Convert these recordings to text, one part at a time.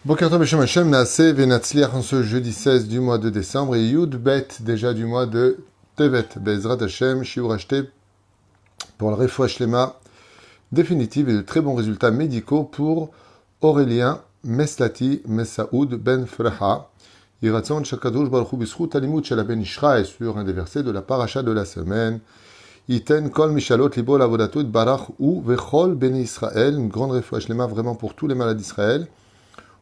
Boker Tov Beshem Hashem Naaseh Venatzliach en ce jeudi 16 du mois de décembre et Yud Bet déjà du mois de Tevet Bezrat Hashem Shiur acheté pour le Refoua Shlema définitive et de très bons résultats médicaux pour Aurélien Meslati Messaoud Ben Freha Yiratzon Shakadosh Baruch Hu B'Zchut Alimut Shel Ben Ishraï sur un des versets de la paracha de la semaine. Iten Kol Mishalot Libo Lavodato Barach Hu Vechol Ben Israël, une grande Refoua Shlema vraiment pour tous les malades d'Israël.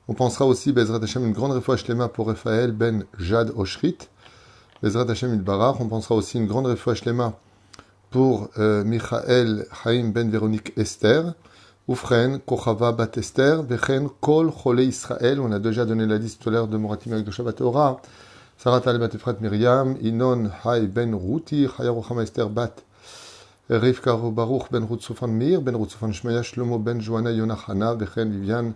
On pensera aussi, Bezrat Hashem, une grande refoua shlema pour Raphaël ben Jad Oshrit. Bezrat Hashem Ilbarach. On pensera aussi une grande refoua shlema pour Michael Chaim ben Véronique Esther. Oufren, Kochava bat Esther. Vechen Kol Chole Israël. On a déjà donné la liste tout à l'heure de Moratim avec de Shabbat Torah. Sarat al bat Efrat Miriam. Inon Hai ben Ruti. Chaya Rochama Esther bat Rivka Baruch ben Ruth Sofan Mir. Ben Ruth Sofan Shmaya Shlomo ben Johanna Yonachana. Vechen Vivian.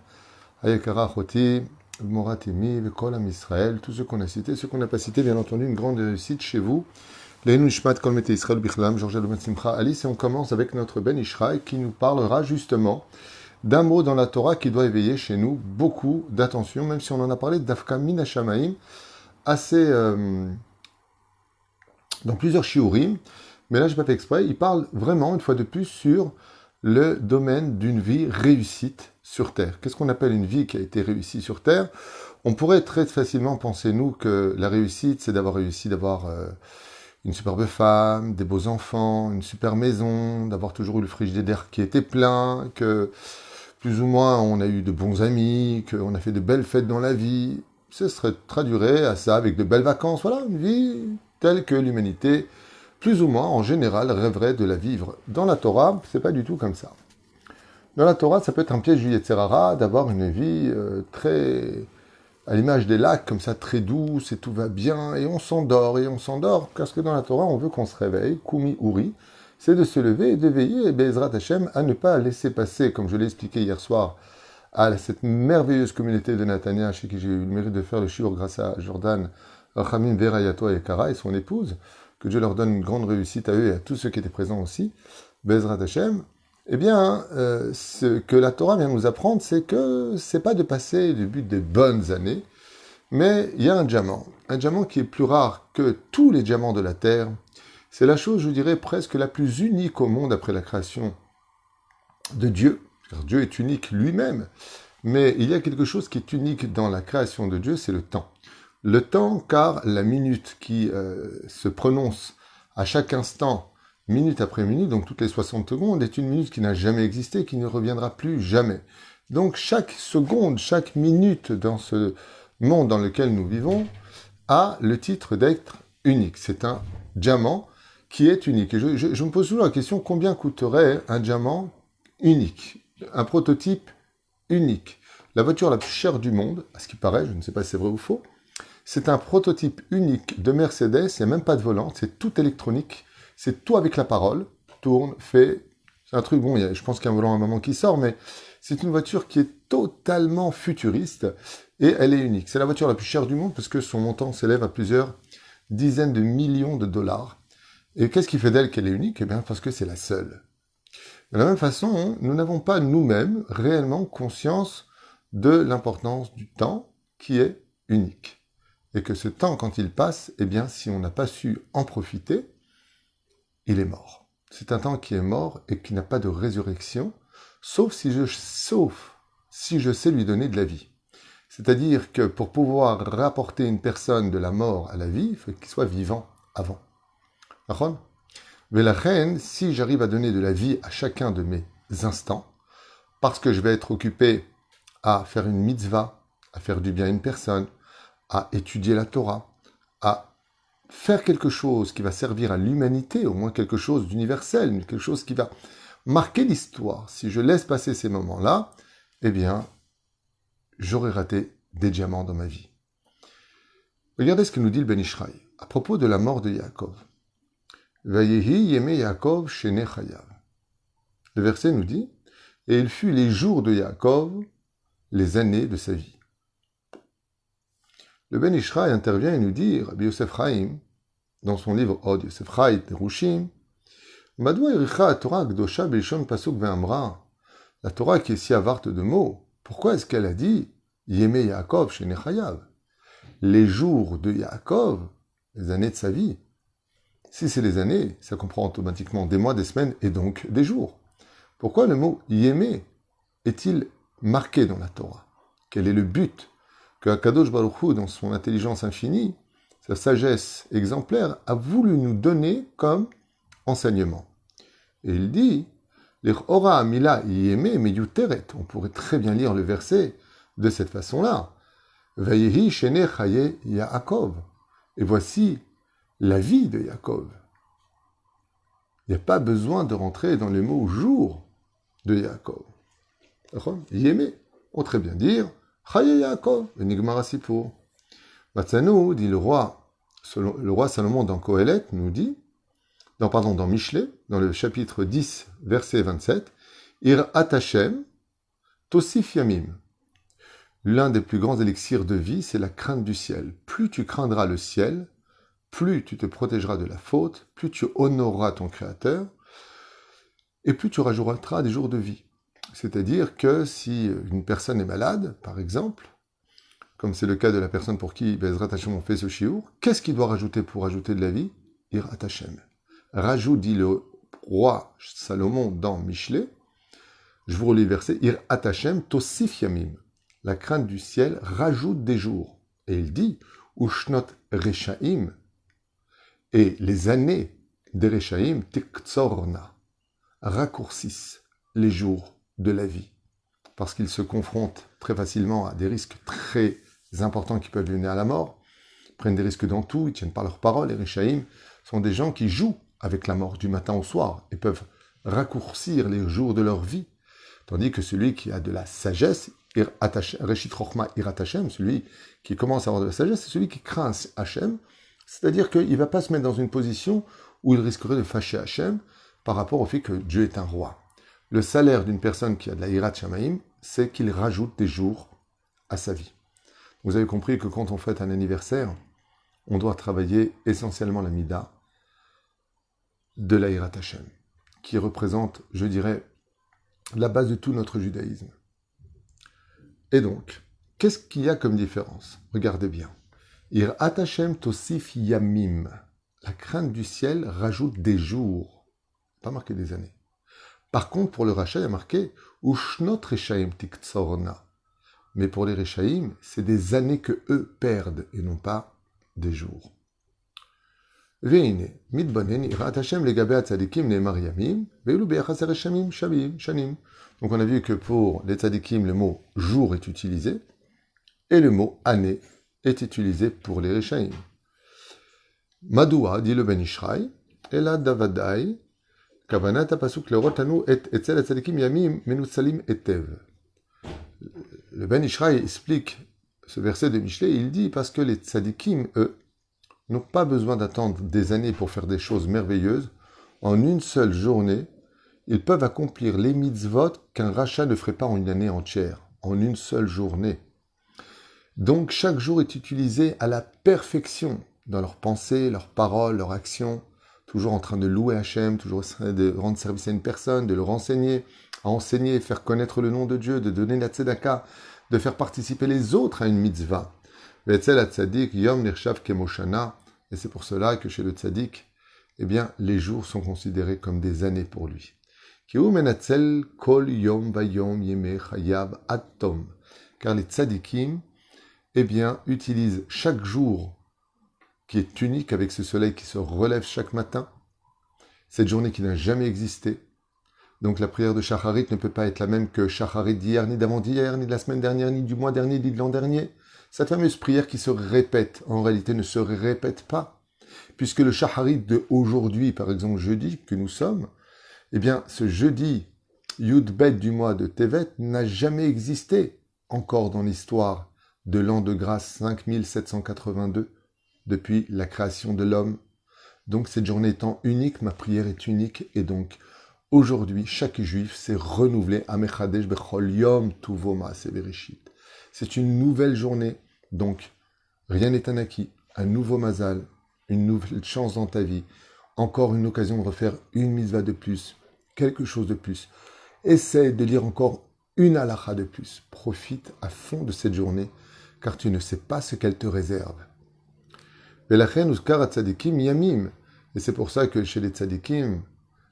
Ayekara Choti, Moratimi, Vekol Am Israël, tous ceux qu'on a cités, ceux qu'on n'a pas cités, bien entendu, une grande réussite chez vous. Leinu Nishmat Kol Mete Israël Bichlam, Georges Ben Simcha Alice, et on commence avec notre Ben Ishraï qui nous parlera justement d'un mot dans la Torah qui doit éveiller chez nous beaucoup d'attention, même si on en a parlé d'Afka Min Hashamaim, assez dans plusieurs shiurim, mais là je n'ai pas fait exprès, il parle vraiment une fois de plus sur le domaine d'une vie réussite sur Terre. Qu'est-ce qu'on appelle une vie qui a été réussie sur Terre? On pourrait très facilement penser, nous, que la réussite, c'est d'avoir réussi d'avoir une superbe femme, des beaux enfants, une super maison, d'avoir toujours eu le frigidaire qui était plein, que plus ou moins on a eu de bons amis, qu'on a fait de belles fêtes dans la vie. Ce serait traduirait à ça avec de belles vacances. Voilà, une vie telle que l'humanité, plus ou moins en général, rêverait de la vivre. Dans la Torah, c'est pas du tout comme ça. Dans la Torah, ça peut être un piège du Yetzer Hara d'avoir une vie très, à l'image des lacs, comme ça, très douce, et tout va bien, et on s'endort, parce que dans la Torah, on veut qu'on se réveille, Kumi Uri, c'est de se lever et de veiller, et Bezrat Hashem, à ne pas laisser passer, comme je l'ai expliqué hier soir, à cette merveilleuse communauté de Natania, chez qui j'ai eu le mérite de faire le shiur grâce à Jordan, Rachamim Verayato et Kara, et son épouse, que Dieu leur donne une grande réussite à eux et à tous ceux qui étaient présents aussi, Bezrat Hashem. Eh bien, ce que la Torah vient nous apprendre, c'est que c'est pas de passer du but des bonnes années, mais il y a un diamant qui est plus rare que tous les diamants de la terre. C'est la chose, je dirais, presque la plus unique au monde après la création de Dieu, car Dieu est unique lui-même. Mais il y a quelque chose qui est unique dans la création de Dieu, c'est le temps. Le temps, car la minute qui se prononce à chaque instant, minute après minute, donc toutes les 60 secondes, est une minute qui n'a jamais existé, qui ne reviendra plus jamais. Donc chaque seconde, chaque minute dans ce monde dans lequel nous vivons a le titre d'être unique. C'est un diamant qui est unique. Et je me pose toujours la question, combien coûterait un diamant unique, un prototype unique? La voiture la plus chère du monde, à ce qui paraît, je ne sais pas si c'est vrai ou faux, c'est un prototype unique de Mercedes, il n'y a même pas de volant, c'est tout électronique. C'est tout avec la parole, tourne, fait, c'est un truc, bon, je pense qu'il y a un volant à un moment qui sort, mais c'est une voiture qui est totalement futuriste et elle est unique. C'est la voiture la plus chère du monde parce que son montant s'élève à plusieurs dizaines de millions de dollars. Et qu'est-ce qui fait d'elle qu'elle est unique? Eh bien, parce que c'est la seule. De la même façon, nous n'avons pas nous-mêmes réellement conscience de l'importance du temps qui est unique. Et que ce temps, quand il passe, eh bien, si on n'a pas su en profiter, il est mort. C'est un temps qui est mort et qui n'a pas de résurrection, sauf si je sais lui donner de la vie. C'est-à-dire que pour pouvoir rapporter une personne de la mort à la vie, il faut qu'il soit vivant avant. D'accord? Mais la reine, si j'arrive à donner de la vie à chacun de mes instants, parce que je vais être occupé à faire une mitzvah, à faire du bien à une personne, à étudier la Torah, à faire quelque chose qui va servir à l'humanité, au moins quelque chose d'universel, quelque chose qui va marquer l'histoire. Si je laisse passer ces moments-là, eh bien, j'aurai raté des diamants dans ma vie. Regardez ce que nous dit le Ben Ishraï à propos de la mort de Yaakov. Vayehi yeme Yaakov shene chayav. Le verset nous dit, et il fut les jours de Yaakov, les années de sa vie. Le Ben Ishraï intervient et nous dit, Rabbi Yosef Chaim, dans son livre Od Yosef Chaim Terushim, Madwa Ericha Torah Gdosha Beishon Pasuk Ve'amra, la Torah qui est si avarte de mots, pourquoi est-ce qu'elle a dit Yémé Yaakov chez Nechayav. Les jours de Yaakov, les années de sa vie. Si c'est les années, ça comprend automatiquement des mois, des semaines et donc des jours. Pourquoi le mot Yémé est-il marqué dans la Torah? Quel est le but que Akadosh Baruch Hu, dans son intelligence infinie, sa sagesse exemplaire, a voulu nous donner comme enseignement? Et il dit, L'Ora Amila Yémé Meyuteret. On pourrait très bien lire le verset de cette façon-là. Vayehi Shene Chaye Yaakov. Et voici la vie de Yaakov. Il n'y a pas besoin de rentrer dans les mots jour de Yaakov. Yémé, on peut très bien dire Chaye Yaakov, Enigmara Sipour. Matzanou, dit le roi Salomon dans Kohelet, nous dit, dans Michelet, dans le chapitre 10, verset 27, Ir Atachem, Tosif Yamim. L'un des plus grands élixirs de vie, c'est la crainte du ciel. Plus tu craindras le ciel, plus tu te protégeras de la faute, plus tu honoreras ton Créateur, et plus tu rajouteras des jours de vie. C'est-à-dire que si une personne est malade, par exemple, comme c'est le cas de la personne pour qui Bezrat Hashem on fait ce shiur, qu'est-ce qu'il doit rajouter pour rajouter de la vie? Irat Hashem. Rajoute, dit le roi Salomon dans Michelet, je vous relis le verset, Irat Hashem tosif yamim. La crainte du ciel rajoute des jours. Et il dit, Ushnot Rechaim, et les années des Rechaim, Tiktzorna, raccourcissent les jours de la vie. Parce qu'ils se confrontent très facilement à des risques très importants qui peuvent mener à la mort, ils prennent des risques dans tout, ils ne tiennent pas leurs paroles. Les Rechaim sont des gens qui jouent avec la mort du matin au soir et peuvent raccourcir les jours de leur vie. Tandis que celui qui a de la sagesse, Reshit Chochma Irat Hashem, celui qui commence à avoir de la sagesse, c'est celui qui craint Hashem, c'est-à-dire qu'il ne va pas se mettre dans une position où il risquerait de fâcher Hashem par rapport au fait que Dieu est un roi. Le salaire d'une personne qui a de la Hirat Shamaim, c'est qu'il rajoute des jours à sa vie. Vous avez compris que quand on fête un anniversaire, on doit travailler essentiellement la Mida de la Hirat Hashem, qui représente, je dirais, la base de tout notre judaïsme. Et donc, qu'est-ce qu'il y a comme différence? Regardez bien. Irat Hashem tosif yamim. La crainte du ciel rajoute des jours, pas marqué des années. Par contre, pour le Racha, il y a marqué Ushnot Rechaim Tiktzorna. Mais pour les Rechaim, c'est des années que eux perdent et non pas des jours. Veine, mitbonen irat Hashem legabe atzadikim neemar yamim, ve'elu beyachas hareshamim shanim. Donc on a vu que pour les tzadikim, le mot jour est utilisé, et le mot année est utilisé pour les Rechaim. Madoua, dit le Ben Ishraï, Ela Davadai, Kavanat apasuk lerotanu et etzel atzadikim yamim menutsalim etev. Le Ben Ishraï explique ce verset de Michelet, il dit parce que les tzadikim, eux, n'ont pas besoin d'attendre des années pour faire des choses merveilleuses. En une seule journée, ils peuvent accomplir les mitzvot qu'un rachat ne ferait pas en une année entière, en une seule journée. Donc chaque jour est utilisé à la perfection dans leurs pensées, leurs paroles, leurs actions, toujours en train de louer Hachem, toujours en train de rendre service à une personne, de le renseigner, à enseigner, faire connaître le nom de Dieu, de donner la tzedaka, de faire participer les autres à une mitzvah. Vetzel ha-tzadik yom nirshav kemoshana, et c'est pour cela que chez le tzadik, eh bien, les jours sont considérés comme des années pour lui. Ki hu menatzel kol yom vayom yemei chayav ad tom, car les tzadikim, eh bien, utilisent chaque jour qui est unique avec ce soleil qui se relève chaque matin, cette journée qui n'a jamais existé. Donc la prière de Shacharit ne peut pas être la même que Shacharit d'hier, ni d'avant-d'hier, ni de la semaine dernière, ni du mois dernier, ni de l'an dernier. Cette fameuse prière qui se répète, en réalité ne se répète pas. Puisque le Shacharit de aujourd'hui, par exemple jeudi, que nous sommes, eh bien ce jeudi, Yud Bet du mois de Tevet, n'a jamais existé encore dans l'histoire de l'an de grâce 5782, depuis la création de l'homme. Donc cette journée étant unique, ma prière est unique, et donc aujourd'hui, chaque juif s'est renouvelé. Amechadesh bechol yom tuvo ma'aseh bereshit. C'est une nouvelle journée, donc rien n'est un acquis, un nouveau mazal, une nouvelle chance dans ta vie, encore une occasion de refaire une mitzvah de plus, quelque chose de plus. Essaie de lire encore une halakha de plus. Profite à fond de cette journée, car tu ne sais pas ce qu'elle te réserve. Velachen uzkar tzadikim yamim. Et c'est pour ça que chez les tzadikim,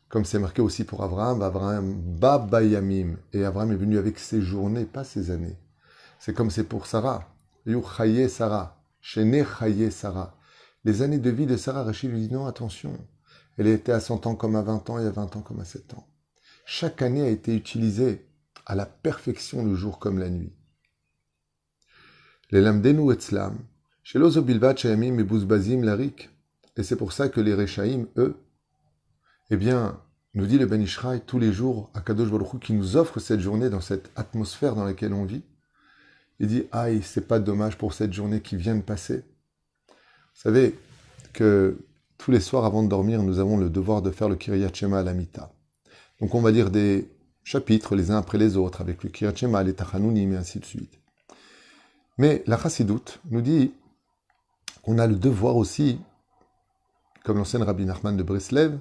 comme c'est marqué aussi pour Abraham, Abraham baba yamim. Et Abraham est venu avec ses journées, pas ses années. C'est comme c'est pour Sarah. Yuchaye Sarah. Shene chaye Sarah. Les années de vie de Sarah, Rachid lui dit non, attention. Elle était à 100 ans comme à 20 ans et à 20 ans comme à 7 ans. Chaque année a été utilisée à la perfection le jour comme la nuit. Les lamdenu etzlam. Chez l'ozobilvat shayamim et bouzbazim larik. Et c'est pour ça que les Rechaïm, eux, eh bien, nous dit le Ben Ishraï tous les jours à Kadosh Baruch Hu qui nous offre cette journée dans cette atmosphère dans laquelle on vit. Il dit, aïe, c'est pas dommage pour cette journée qui vient de passer. Vous savez que tous les soirs avant de dormir, nous avons le devoir de faire le Kiryat Shema à la Mita. Donc on va lire des chapitres les uns après les autres avec le Kiryat Shema, les Tachanunim et ainsi de suite. Mais la Chassidoute nous dit qu'on a le devoir aussi, comme l'enseigne Rabbi Nachman de Breslev,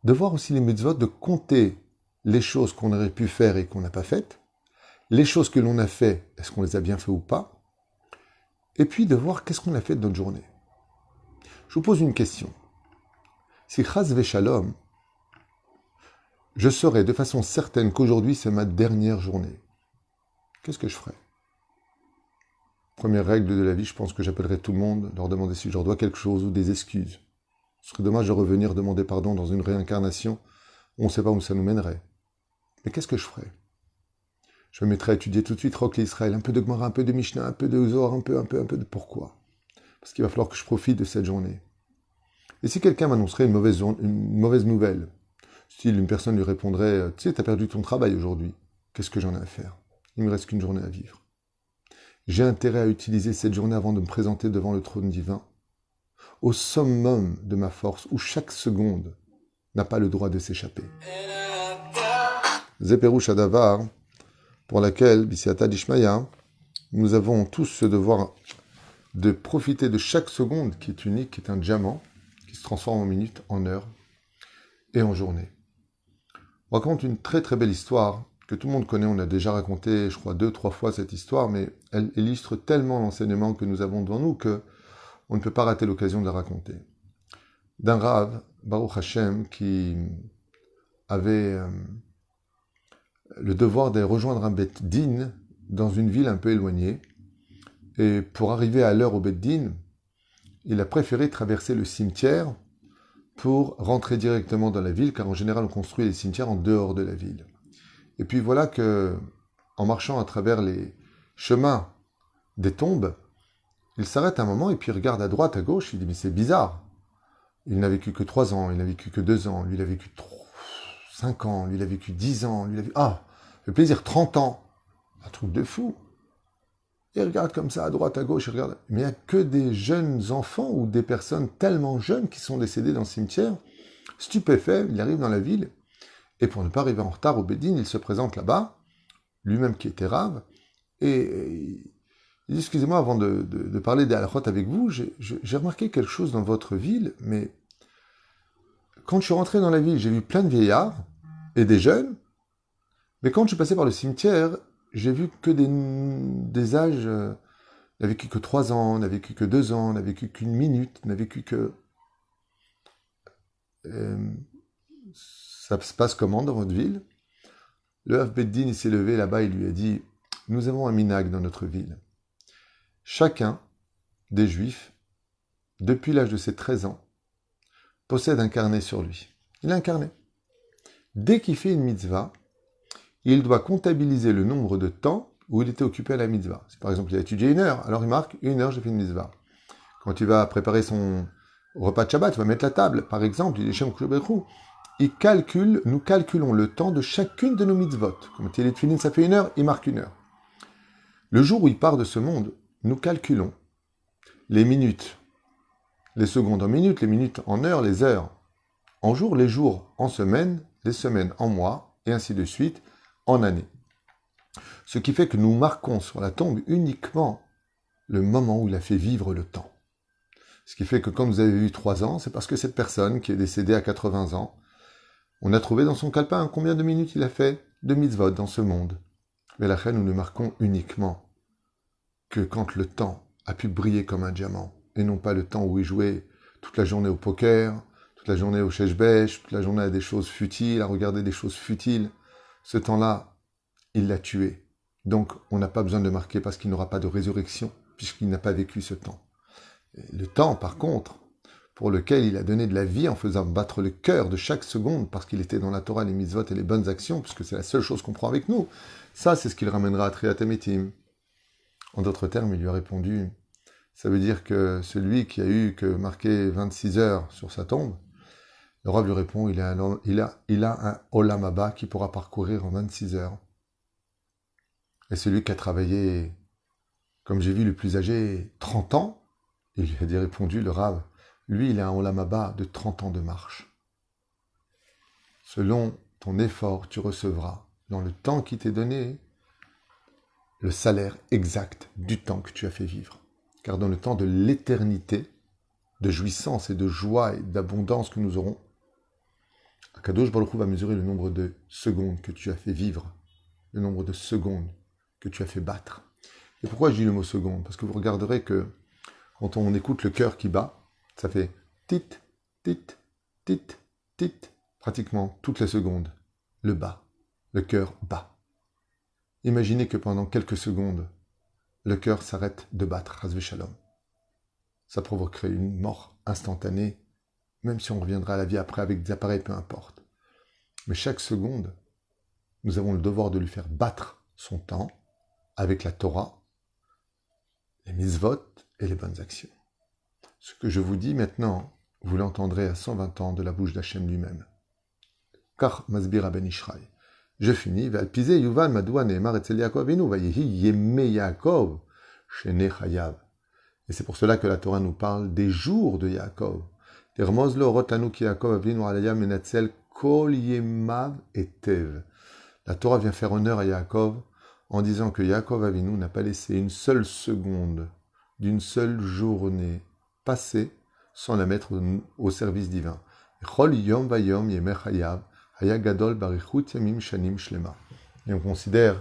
de voir aussi les mitzvot, de compter les choses qu'on aurait pu faire et qu'on n'a pas faites, les choses que l'on a fait, est-ce qu'on les a bien fait ou pas, et puis de voir qu'est-ce qu'on a fait de notre journée. Je vous pose une question. Si chas v'shalom, je saurais de façon certaine qu'aujourd'hui c'est ma dernière journée, qu'est-ce que je ferais? Première règle de la vie, je pense que j'appellerais tout le monde, leur demander si je leur dois quelque chose ou des excuses. Ce serait dommage de revenir demander pardon dans une réincarnation où on ne sait pas où ça nous mènerait. Mais qu'est-ce que je ferais? Je me mettrais à étudier tout de suite Rock l'Israël, un peu de Gemara, un peu de Mishnah, un peu de Zohar, un peu de pourquoi. Parce qu'il va falloir que je profite de cette journée. Et si quelqu'un m'annoncerait une mauvaise nouvelle, si une personne lui répondrait, tu sais, t'as perdu ton travail aujourd'hui, qu'est-ce que j'en ai à faire? Il me reste qu'une journée à vivre. J'ai intérêt à utiliser cette journée avant de me présenter devant le trône divin, au summum de ma force, où chaque seconde n'a pas le droit de s'échapper. Zeperouch Adavar, pour laquelle, Bisiata Dishmaya, nous avons tous ce devoir de profiter de chaque seconde qui est unique, qui est un diamant, qui se transforme en minute, en heure et en journée. On raconte une très très belle histoire que tout le monde connaît, on a déjà raconté, je crois, 2-3 fois cette histoire, mais elle illustre tellement l'enseignement que nous avons devant nous que on ne peut pas rater l'occasion de la raconter. D'un Rav, Baruch Hashem, qui avait le devoir de rejoindre un Bet Din dans une ville un peu éloignée, et pour arriver à l'heure au Bet Din, il a préféré traverser le cimetière pour rentrer directement dans la ville, car en général on construit les cimetières en dehors de la ville. Et puis voilà que, en marchant à travers les chemins des tombes, il s'arrête un moment et puis il regarde à droite, à gauche, il dit « Mais c'est bizarre, il n'a vécu que 3 ans, il n'a vécu que 2 ans, lui il a vécu 5 ans, lui il a vécu 10 ans, lui il a vécu... Ah, le plaisir, 30 ans, un truc de fou !» Il regarde comme ça, à droite, à gauche, il regarde. Mais il n'y a que des jeunes enfants ou des personnes tellement jeunes qui sont décédées dans le cimetière. Stupéfait, il arrive dans la ville, et pour ne pas arriver en retard au Bédine, il se présente là-bas, lui-même qui était rave, et il dit, excusez-moi, avant de parler des halachot avec vous, j'ai remarqué quelque chose dans votre ville, mais quand je suis rentré dans la ville, j'ai vu plein de vieillards et des jeunes, mais quand je suis passé par le cimetière, j'ai vu que des âges, n'a vécu que 3 ans, n'a vécu que 2 ans, n'a vécu qu'une minute, n'a vécu que... ça se passe comment dans votre ville? Le Rav Beddin, il s'est levé là-bas, il lui a dit, nous avons un minag dans notre ville. Chacun des Juifs, depuis l'âge de ses 13 ans, possède un carnet sur lui. Il a un carnet. Dès qu'il fait une mitzvah, il doit comptabiliser le nombre de temps où il était occupé à la mitzvah. Si par exemple il a étudié 1 heure, alors il marque 1 heure, j'ai fait une mitzvah. Quand il va préparer son repas de Shabbat, il va mettre la table. Par exemple, il est Shem Kushabetrou. Nous calculons le temps de chacune de nos mitzvot. Quand il est fini, ça fait 1 heure, il marque 1 heure. Le jour où il part de ce monde, nous calculons les minutes, les secondes en minutes, les minutes en heures, les heures en jours, les jours en semaines, les semaines en mois, et ainsi de suite, en années. Ce qui fait que nous marquons sur la tombe uniquement le moment où il a fait vivre le temps. Ce qui fait que quand vous avez vu 3 ans, c'est parce que cette personne qui est décédée à 80 ans, on a trouvé dans son calepin combien de minutes il a fait? de mitzvot dans ce monde. Mais la reine, nous ne marquons uniquement que quand le temps a pu briller comme un diamant, et non pas le temps où il jouait toute la journée au poker, toute la journée au chèche-bêche, toute la journée à des choses futiles, à regarder des choses futiles. Ce temps-là, il l'a tué. Donc, on n'a pas besoin de le marquer parce qu'il n'aura pas de résurrection, puisqu'il n'a pas vécu ce temps. Et le temps, par contre, pour lequel il a donné de la vie en faisant battre le cœur de chaque seconde, parce qu'il était dans la Torah, les mitzvot et les bonnes actions, puisque c'est la seule chose qu'on prend avec nous, ça, c'est ce qu'il ramènera à Triat Hametim. En d'autres termes, il lui a répondu, ça veut dire que celui qui a eu que marqué 26 heures sur sa tombe, le Rav lui répond, il a un Olam Haba qui pourra parcourir en 26 heures. Et celui qui a travaillé, comme j'ai vu le plus âgé, 30 ans, il lui a dit répondu, le Rav, lui, il a un Olam Haba de 30 ans de marche. Selon ton effort, tu recevras, dans le temps qui t'est donné, le salaire exact du temps que tu as fait vivre. Car dans le temps de l'éternité, de jouissance et de joie et d'abondance que nous aurons, Akadosh Baruch Hu va mesurer le nombre de secondes que tu as fait vivre, le nombre de secondes que tu as fait battre. Et pourquoi je dis le mot seconde? Parce que vous regarderez que quand on écoute le cœur qui bat, ça fait tit, tit, tit, tit, pratiquement toutes les secondes. Le bat, le cœur bat. Imaginez que pendant quelques secondes, le cœur s'arrête de battre, Chas v'Shalom. Ça provoquerait une mort instantanée, même si on reviendra à la vie après avec des appareils, peu importe. Mais chaque seconde, nous avons le devoir de lui faire battre son temps avec la Torah, les mitzvot et les bonnes actions. Ce que je vous dis maintenant, vous l'entendrez à 120 ans de la bouche d'Hachem lui-même. Car Masbir Ben Ishraï. Je finis. Valpizé Yuval Madoua Neemar Etzel Yaakov Avinu Vayehi Yeme Yaakov Shene Chayav. Et c'est pour cela que la Torah nous parle des jours de Yaakov. Termoz lo rotanu ki Yaakov Avinu alaya menatzel kol yemav etev. La Torah vient faire honneur à Yaakov en disant que Yaakov Avinu n'a pas laissé une seule seconde d'une seule journée passée sans la mettre au service divin. Chol yom vayom yemeh chayav haya gadol barichut yamim shanim shlema. Et on considère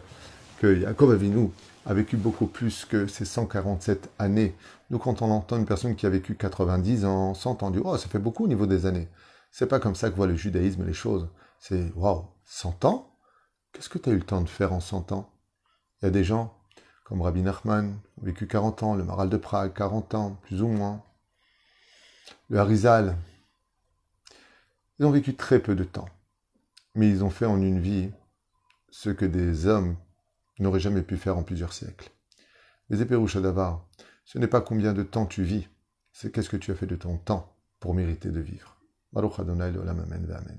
que Yaakov Avinu a vécu beaucoup plus que ces 147 années. Nous, quand on entend une personne qui a vécu 90 ans, 100 ans, on dit « Oh, ça fait beaucoup au niveau des années ». C'est pas comme ça que voit le judaïsme les choses. C'est « Waouh, 100 ans? Qu'est-ce que tu as eu le temps de faire en 100 ans ?» Il y a des gens, comme Rabbi Nachman, qui ont vécu 40 ans, le Maral de Prague, 40 ans, plus ou moins. Le Harizal, ils ont vécu très peu de temps. Mais ils ont fait en une vie ce que des hommes n'auraient jamais pu faire en plusieurs siècles. Les Éperoucha d'Avar, ce n'est pas combien de temps tu vis, c'est qu'est-ce que tu as fait de ton temps pour mériter de vivre. Baruch Adonai Leolam Amen Ve'Amen.